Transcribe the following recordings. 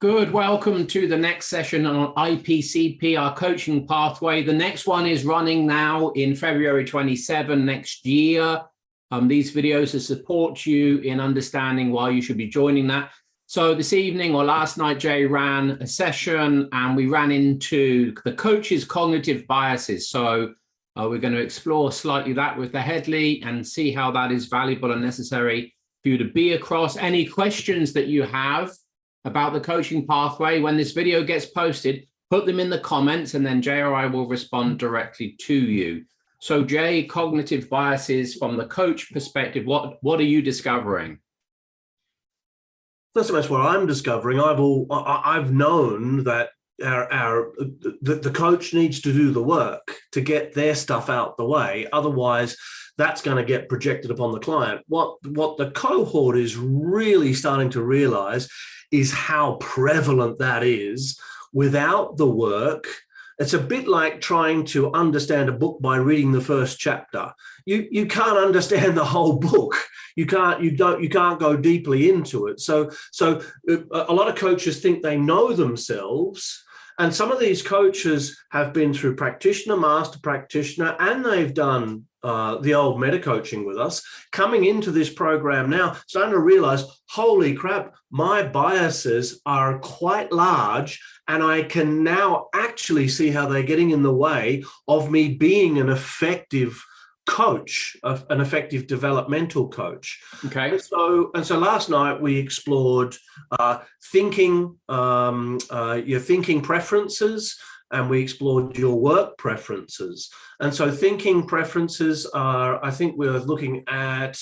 Good. Welcome to the next session on IPCP, our coaching pathway. The next one is running now in February 27 next year. These videos to support you in understanding why you should be joining that. So this evening or last night, Jay ran a session and we ran into the coach's cognitive biases. So we're going to explore slightly that with the Headley and see how that is valuable and necessary for you to be across. Any questions that you have about the coaching pathway, when this video gets posted, put them in the comments and then Jay or I will respond directly to you. So Jay, cognitive biases from the coach perspective, what are you discovering? Not so much what I'm discovering. I've known that the coach needs to do the work to get their stuff out the way. Otherwise, that's going to get projected upon the client. What the cohort is really starting to realize is how prevalent that is without the work. It's a bit like trying to understand a book by reading the first chapter. You can't understand the whole book. You can't go deeply into it. So a lot of coaches think they know themselves. And some of these coaches have been through practitioner, master practitioner, and they've done the old meta coaching with us, coming into this program now, starting to realize, holy crap, my biases are quite large, and I can now actually see how they're getting in the way of me being an effective coach, an effective developmental coach. Okay. And so last night we explored your thinking preferences, and we explored your work preferences. And so thinking preferences are, I think we're looking at,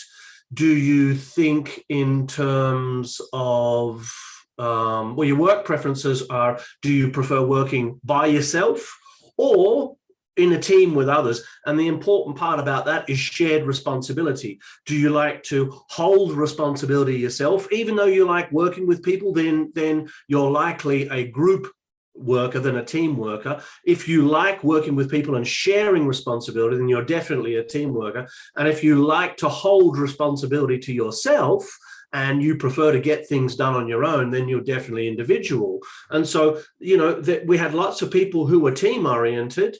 do you think in terms of, well, your work preferences are, do you prefer working by yourself or in a team with others? And the important part about that is shared responsibility. Do you like to hold responsibility yourself? Even though you like working with people, then you're likely a group worker than a team worker. If you like working with people and sharing responsibility, then you're definitely a team worker. And if you like to hold responsibility to yourself and you prefer to get things done on your own, then you're definitely individual. And so, we had lots of people who were team oriented,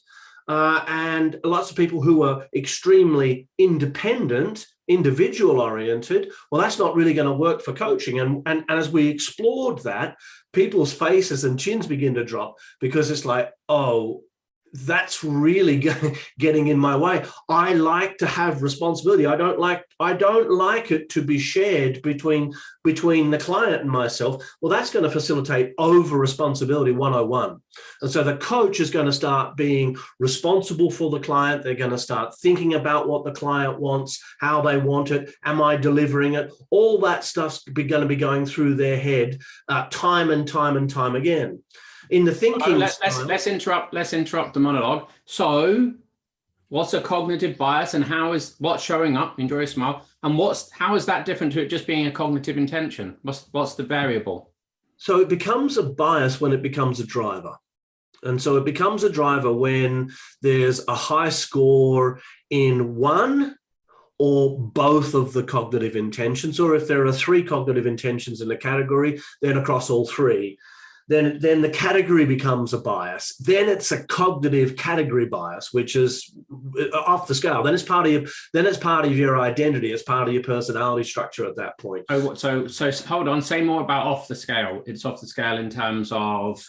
and lots of people who are extremely independent, individual oriented. Well, that's not really going to work for coaching. And as we explored that, people's faces and chins begin to drop, because it's like, oh, that's really getting in my way. I like to have responsibility. I don't like it to be shared between the client and myself. Well, that's going to facilitate over responsibility 101. And so the coach is going to start being responsible for the client. They're going to start thinking about what the client wants, how they want it. Am I delivering it? All that stuff's going to be going through their head time and time and time again. In the thinking, let's interrupt the monologue. So, what's a cognitive bias, and what's showing up? Enjoy a smile. And how is that different to it just being a cognitive intention? What's the variable? So it becomes a bias when it becomes a driver. And so it becomes a driver when there's a high score in one or both of the cognitive intentions, or if there are 3 cognitive intentions in a category, then across all 3. Then the category becomes a bias. Then it's a cognitive category bias, which is off the scale. Then it's part of your identity. It's part of your personality structure at that point. So hold on. Say more about off the scale. It's off the scale in terms of.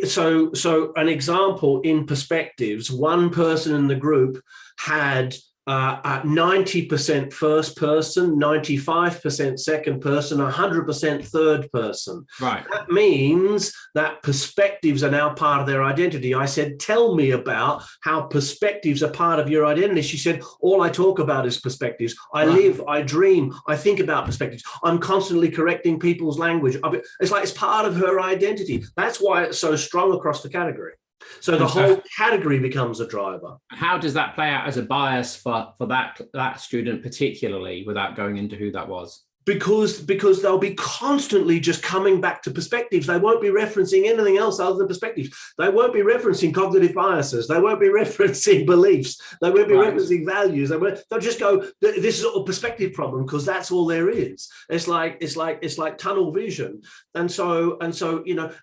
So an example in perspectives. One person in the group had 90% first person, 95% second person, 100% third person. Right. That means that perspectives are now part of their identity. I said, tell me about how perspectives are part of your identity. She said, all I talk about is perspectives. I live, I dream, I think about perspectives. I'm constantly correcting people's language. It's like it's part of her identity. That's why it's so strong across the category. So the whole category becomes a driver. How does that play out as a bias for that student particularly, without going into who that was? because they'll be constantly just coming back to perspectives. They won't be referencing anything else other than perspectives. They won't be referencing cognitive biases. They won't be referencing beliefs. They won't be referencing values. They'll just go, this is a perspective problem, because that's all there is. It's like tunnel vision. And so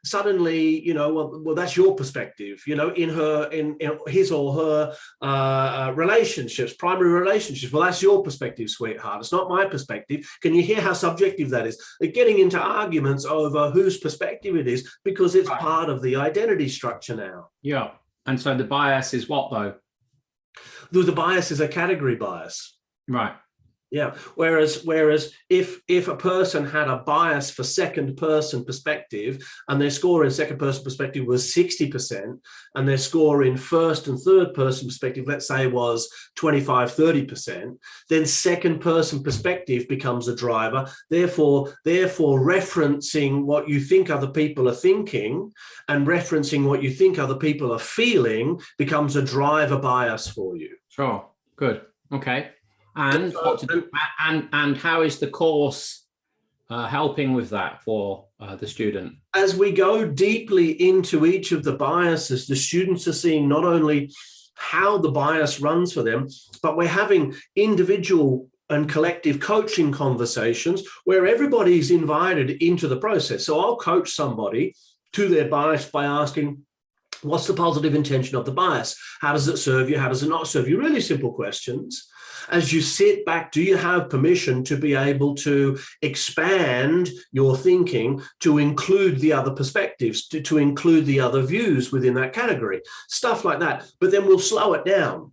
suddenly, well, that's your perspective, in his or her relationships, primary relationships. Well, that's your perspective, sweetheart. It's not my perspective. Can you hear how subjective that is? They're getting into arguments over whose perspective it is, because it's part of the identity structure now. Yeah. And so the bias is what, though? The bias is a category bias. Right. Yeah. Whereas if a person had a bias for second person perspective, and their score in second person perspective was 60%, and their score in first and third person perspective, let's say, was 25-30%, then second person perspective becomes a driver. Therefore referencing what you think other people are thinking and referencing what you think other people are feeling becomes a driver bias for you. Sure. Good. Okay. And what to do, and how is the course helping with that for the student? As we go deeply into each of the biases, the students are seeing not only how the bias runs for them, but we're having individual and collective coaching conversations where everybody's invited into the process. So I'll coach somebody to their bias by asking, what's the positive intention of the bias? How does it serve you? How does it not serve you? Really simple questions. As you sit back, do you have permission to be able to expand your thinking to include the other perspectives, to include the other views within that category? Stuff like that. But then we'll slow it down.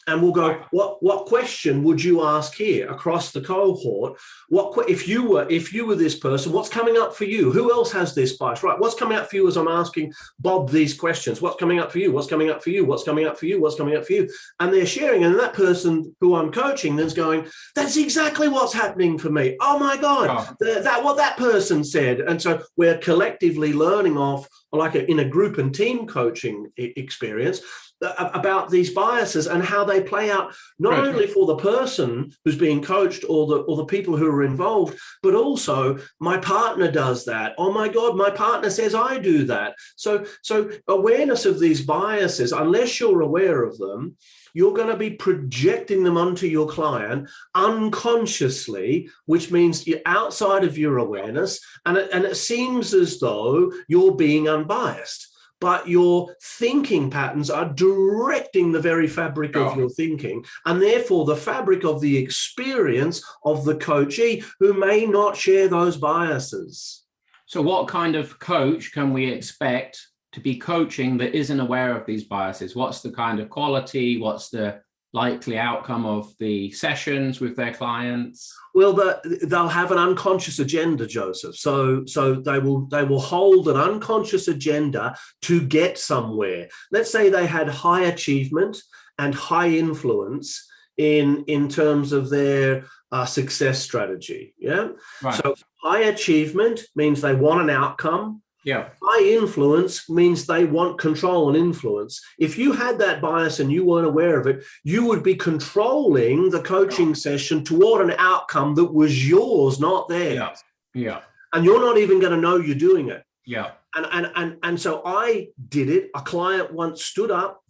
And we'll go, what question would you ask here across the cohort? If you were this person, what's coming up for you? Who else has this bias? Right, what's coming up for you as I'm asking Bob these questions? What's coming up for you? What's coming up for you? What's coming up for you? What's coming up for you? And they're sharing, and that person who I'm coaching then's going, that's exactly what's happening for me. Oh my God, what that person said. And so we're collectively learning off, like in a group and team coaching experience, about these biases and how they play out, not only for the person who's being coached or the people who are involved, but also my partner does that. Oh my God, my partner says I do that. So awareness of these biases, unless you're aware of them, you're going to be projecting them onto your client unconsciously, which means you're outside of your awareness, and it seems as though you're being unbiased. But your thinking patterns are directing the very fabric of your thinking, and therefore the fabric of the experience of the coachee who may not share those biases. So what kind of coach can we expect to be coaching that isn't aware of these biases? What's the kind of quality? What's the likely outcome of the sessions with their clients? Well, they'll have an unconscious agenda, Joseph. So they will hold an unconscious agenda to get somewhere. Let's say they had high achievement and high influence in terms of their success strategy. Yeah. Right. So high achievement means they want an outcome. Yeah. High influence means they want control and influence. If you had that bias and you weren't aware of it, you would be controlling the coaching session toward an outcome that was yours, not theirs. Yeah. Yeah. And you're not even going to know you're doing it. Yeah. And so I did it. A client once stood up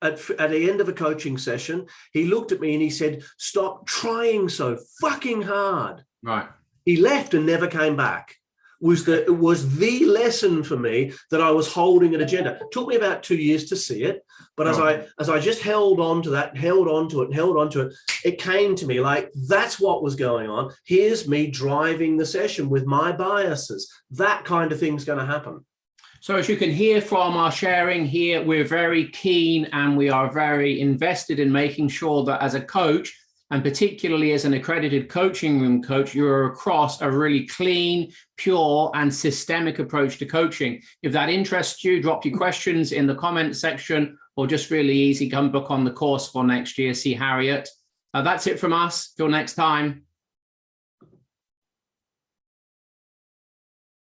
at the end of a coaching session. He looked at me and he said, "Stop trying so fucking hard." Right. He left and never came back. It was the lesson for me that I was holding an agenda. It took me about 2 years to see it, but as I just held on to that, held on to it, it came to me like, that's what was going on. Here's me driving the session with my biases. That kind of thing's going to happen. So as you can hear from our sharing here, we're very keen and we are very invested in making sure that as a coach, and particularly as an accredited coaching room coach, you're across a really clean, pure, and systemic approach to coaching. If that interests you, drop your questions in the comment section, or just really easy, come book on the course for next year, see Harriet. That's it from us. Till next time.